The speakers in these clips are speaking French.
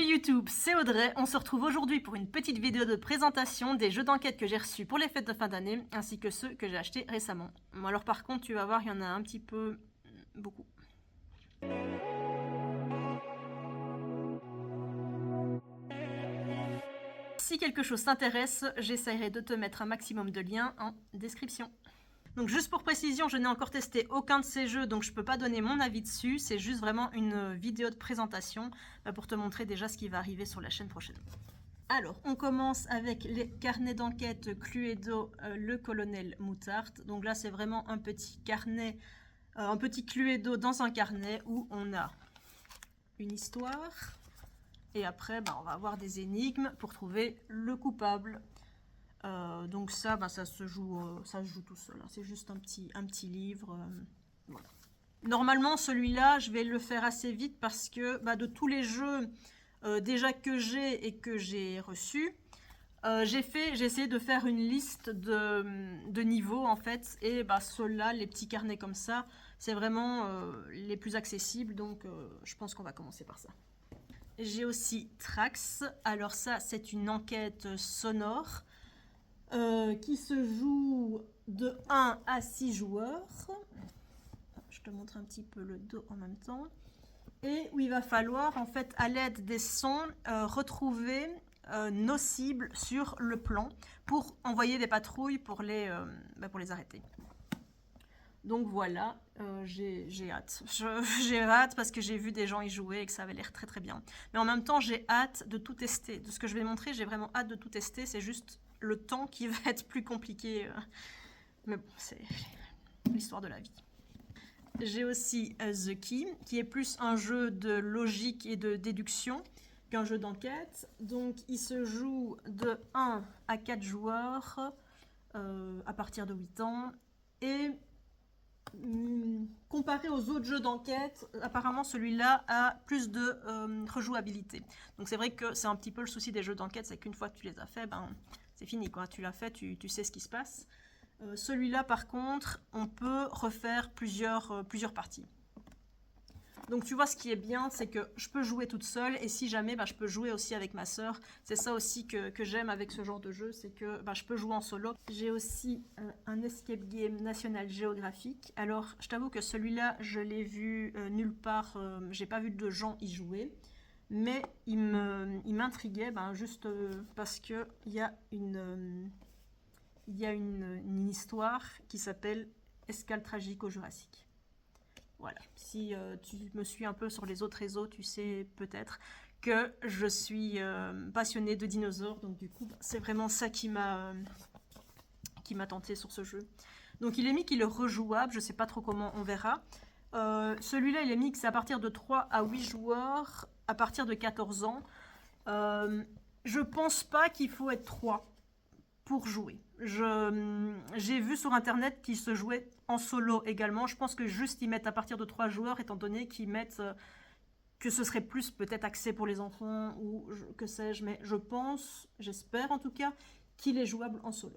Salut YouTube, c'est Audrey. On se retrouve aujourd'hui pour une petite vidéo de présentation des jeux d'enquête que j'ai reçus pour les fêtes de fin d'année, ainsi que ceux que j'ai achetés récemment. Bon, alors par contre, tu vas voir, il y en a un petit peu... beaucoup. Si quelque chose t'intéresse, j'essaierai de te mettre un maximum de liens en description. Donc juste pour précision, je n'ai encore testé aucun de ces jeux, donc je ne peux pas donner mon avis dessus. C'est juste vraiment une vidéo de présentation pour te montrer déjà ce qui va arriver sur la chaîne prochaine. Alors, on commence avec les carnets d'enquête Cluedo, le colonel Moutarde. Donc là, c'est vraiment un petit carnet, un petit Cluedo dans un carnet où on a une histoire. Et après, on va avoir des énigmes pour trouver le coupable. Donc ça, ça se joue tout seul. Hein. C'est juste un petit livre. Voilà. Normalement, celui-là, je vais le faire assez vite parce que de tous les jeux déjà que j'ai et que j'ai reçus, j'ai essayé de faire une liste de niveaux en fait. Et ceux-là, les petits carnets comme ça, c'est vraiment les plus accessibles. Donc je pense qu'on va commencer par ça. J'ai aussi Trax. Alors ça, c'est une enquête sonore. Qui se joue de 1 à 6 joueurs. Je te montre un petit peu le dos en même temps. Et où il va falloir, en fait, à l'aide des sons, retrouver nos cibles sur le plan pour envoyer des patrouilles pour les arrêter. Donc voilà, j'ai hâte. J'ai hâte parce que j'ai vu des gens y jouer et que ça avait l'air très très bien. Mais en même temps, j'ai hâte de tout tester. De ce que je vais montrer, j'ai vraiment hâte de tout tester. C'est juste le temps qui va être plus compliqué. Mais bon, c'est l'histoire de la vie. J'ai aussi The Key, qui est plus un jeu de logique et de déduction qu'un jeu d'enquête. Donc il se joue de 1 à 4 joueurs à partir de 8 ans. Et comparé aux autres jeux d'enquête, apparemment celui-là a plus de rejouabilité. Donc c'est vrai que c'est un petit peu le souci des jeux d'enquête, c'est qu'une fois que tu les as fait, c'est fini quoi. Tu l'as fait, tu sais ce qui se passe. Celui-là par contre, on peut refaire plusieurs parties. Donc tu vois, ce qui est bien, c'est que je peux jouer toute seule et si jamais, je peux jouer aussi avec ma sœur. C'est ça aussi que j'aime avec ce genre de jeu, c'est que je peux jouer en solo. J'ai aussi un escape game National Geographic. Alors, je t'avoue que celui-là, je l'ai vu nulle part, j'ai pas vu de gens y jouer. Mais il m'intriguait, juste parce qu'il y a une histoire qui s'appelle Escale tragique au Jurassique. Voilà, si tu me suis un peu sur les autres réseaux, tu sais peut-être que je suis passionnée de dinosaures. Donc du coup, c'est vraiment ça qui m'a tenté sur ce jeu. Donc il est mis qu'il est rejouable, je sais pas trop comment, on verra. Celui-là, il est mis que c'est à partir de 3 à 8 joueurs, à partir de 14 ans. Je pense pas qu'il faut être 3 pour jouer. J'ai vu sur internet qu'ils se jouaient en solo également. Je pense que juste ils mettent à partir de 3 joueurs, étant donné qu'ils mettent que ce serait plus peut-être axé pour les enfants ou que sais-je, mais je pense, j'espère en tout cas, qu'il est jouable en solo.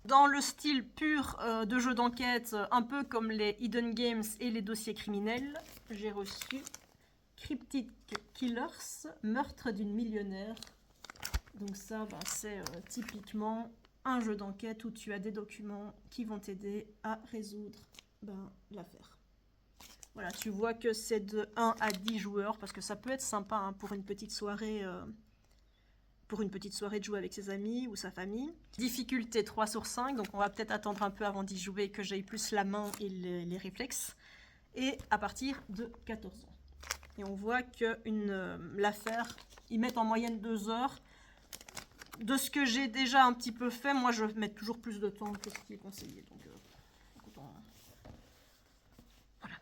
Dans le style pur de jeu d'enquête, un peu comme les Hidden Games et les dossiers criminels, j'ai reçu Cryptic Killers, meurtre d'une millionnaire. Donc ça, c'est typiquement un jeu d'enquête où tu as des documents qui vont t'aider à résoudre l'affaire. Voilà, tu vois que c'est de 1 à 10 joueurs parce que ça peut être sympa pour une petite soirée de jouer avec ses amis ou sa famille. Difficulté 3 sur 5, donc on va peut-être attendre un peu avant d'y jouer que j'aille plus la main et les réflexes. Et à partir de 14 ans. Et on voit que l'affaire, ils mettent en moyenne 2 heures. De ce que j'ai déjà un petit peu fait, moi je vais mettre toujours plus de temps que ce qui est conseillé. Donc, voilà.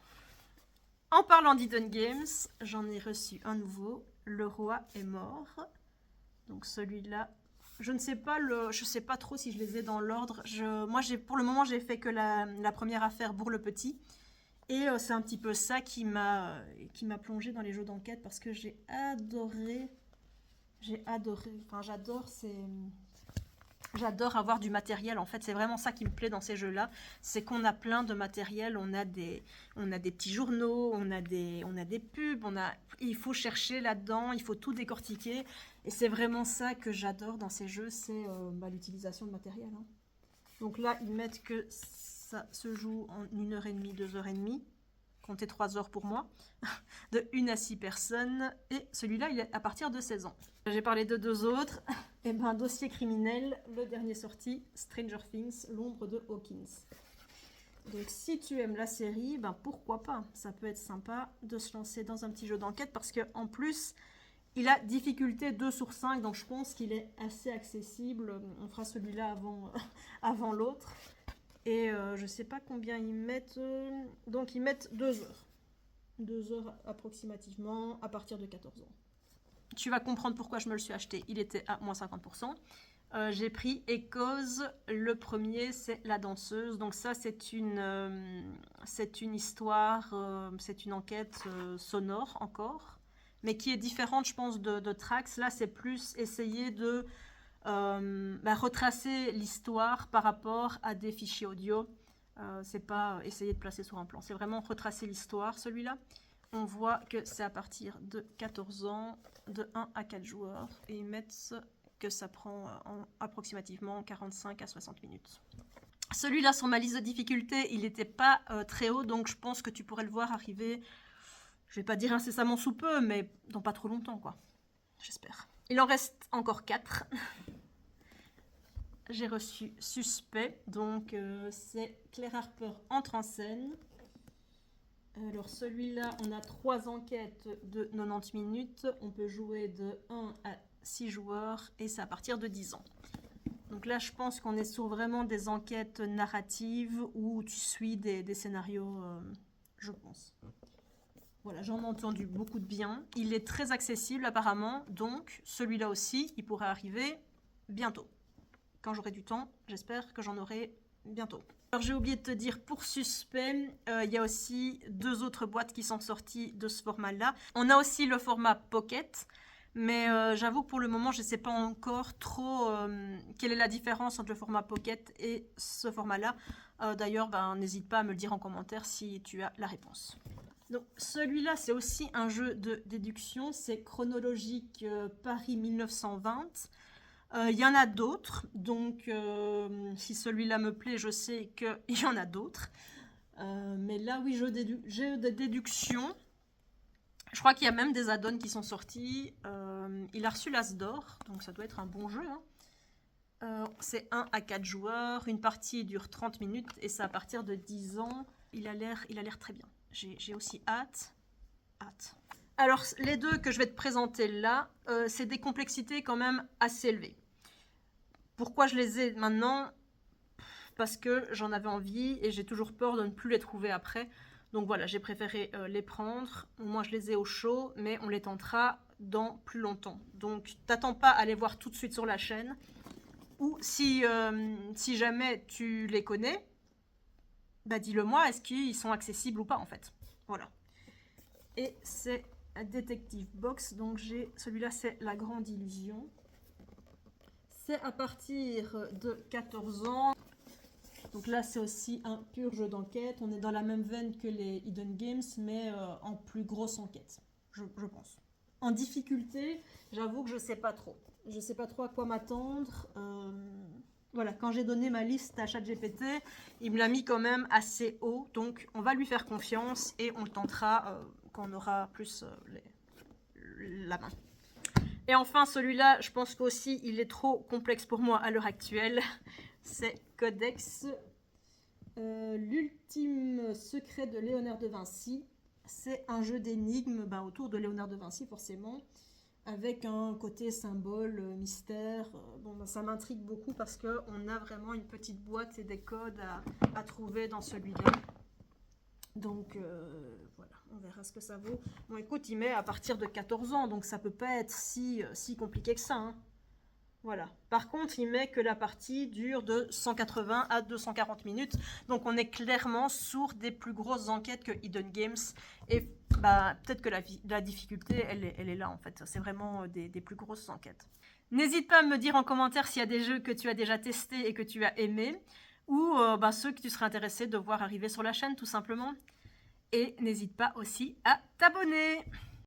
En parlant d'Hidden Games, j'en ai reçu un nouveau. Le roi est mort. Donc celui-là, je ne sais pas je sais pas trop si je les ai dans l'ordre. Moi pour le moment j'ai fait que la première affaire Bourg le Petit. Et c'est un petit peu ça qui m'a plongé dans les jeux d'enquête parce que j'ai adoré. Enfin, j'adore J'adore avoir du matériel, en fait, c'est vraiment ça qui me plaît dans ces jeux-là, c'est qu'on a plein de matériel, on a des petits journaux, on a des pubs, il faut chercher là-dedans, il faut tout décortiquer, et c'est vraiment ça que j'adore dans ces jeux, c'est l'utilisation de matériel. Hein. Donc là, ils mettent que ça se joue en 1h30, 2h30, comptez 3 heures pour moi, de 1 à 6 personnes, et celui-là, il est à partir de 16 ans. J'ai parlé de 2 autres, et ben Dossier criminel, le dernier sorti, Stranger Things, l'ombre de Hawkins. Donc si tu aimes la série, ben pourquoi pas, ça peut être sympa de se lancer dans un petit jeu d'enquête, parce qu'en plus, il a difficulté 2 sur 5, donc je pense qu'il est assez accessible, on fera celui-là avant l'autre. Et je sais pas combien ils mettent, donc ils mettent 2 heures. 2 heures approximativement à partir de 14 ans. Tu vas comprendre pourquoi je me le suis acheté, il était à moins 50%. J'ai pris Echoes, le premier c'est La danseuse, donc ça c'est une histoire, c'est une enquête sonore encore, mais qui est différente je pense de Trax. Là c'est plus essayer de retracer l'histoire par rapport à des fichiers audio. C'est pas essayer de placer sur un plan, c'est vraiment retracer l'histoire celui-là. On voit que c'est à partir de 14 ans, de 1 à 4 joueurs, et ils mettent que ça prend approximativement 45 à 60 minutes. Celui-là, sur ma liste de difficultés, il n'était pas très haut, donc je pense que tu pourrais le voir arriver, je vais pas dire incessamment sous peu, mais dans pas trop longtemps, quoi. J'espère. Il en reste encore 4. J'ai reçu Suspect, donc c'est Claire Harper entre en scène. Alors celui-là, on a 3 enquêtes de 90 minutes. On peut jouer de 1 à 6 joueurs et c'est à partir de 10 ans. Donc là, je pense qu'on est sur vraiment des enquêtes narratives où tu suis des scénarios, je pense. Voilà, j'en ai entendu beaucoup de bien. Il est très accessible apparemment, donc celui-là aussi, il pourrait arriver bientôt. Quand j'aurai du temps, j'espère que j'en aurai bientôt. Alors j'ai oublié de te dire, pour Suspect, il y a aussi 2 autres boîtes qui sont sorties de ce format-là. On a aussi le format Pocket, mais j'avoue que pour le moment, je ne sais pas encore trop quelle est la différence entre le format Pocket et ce format-là. D'ailleurs, n'hésite pas à me le dire en commentaire si tu as la réponse. Donc celui-là, c'est aussi un jeu de déduction, c'est Chronologique Paris 1920. Il y en a d'autres, donc si celui-là me plaît, je sais qu'il y en a d'autres. Mais là, oui, jeu de déduction. Je crois qu'il y a même des add-ons qui sont sortis. Il a reçu l'As d'or, donc ça doit être un bon jeu. Hein. C'est 1 à 4 joueurs, une partie dure 30 minutes et c'est à partir de 10 ans. Il a l'air très bien. J'ai aussi hâte. Alors, les 2 que je vais te présenter là, c'est des complexités quand même assez élevées. Pourquoi je les ai maintenant? Parce que j'en avais envie et j'ai toujours peur de ne plus les trouver après. Donc voilà, j'ai préféré les prendre. Au moins, je les ai au chaud, mais on les tentera dans plus longtemps. Donc, t'attends pas à les voir tout de suite sur la chaîne. Ou si jamais tu les connais, dis-le moi, est-ce qu'ils sont accessibles ou pas en fait. Voilà. Et c'est Detective Box, donc celui-là c'est La Grande Illusion. C'est à partir de 14 ans. Donc là c'est aussi un pur jeu d'enquête. On est dans la même veine que les Hidden Games, mais en plus grosse enquête, je pense. En difficulté, j'avoue que je sais pas trop. Je sais pas trop à quoi m'attendre. Voilà, quand j'ai donné ma liste à ChatGPT, il me l'a mis quand même assez haut. Donc on va lui faire confiance et on le tentera quand on aura plus la main. Et enfin, celui-là, je pense qu'aussi, il est trop complexe pour moi à l'heure actuelle. C'est Codex, l'ultime secret de Léonard de Vinci. C'est un jeu d'énigmes autour de Léonard de Vinci, forcément, avec un côté symbole, mystère. Ça m'intrigue beaucoup parce qu'on a vraiment une petite boîte et des codes à trouver dans celui-là. Donc voilà, on verra ce que ça vaut. Bon écoute, il met à partir de 14 ans, donc ça peut pas être si compliqué que ça. Hein. Voilà. Par contre, il met que la partie dure de 180 à 240 minutes. Donc, on est clairement sur des plus grosses enquêtes que Hidden Games. Et bah, peut-être que la difficulté, elle est là, en fait. C'est vraiment des plus grosses enquêtes. N'hésite pas à me dire en commentaire s'il y a des jeux que tu as déjà testés et que tu as aimés. Ou ceux que tu serais intéressé de voir arriver sur la chaîne, tout simplement. Et n'hésite pas aussi à t'abonner.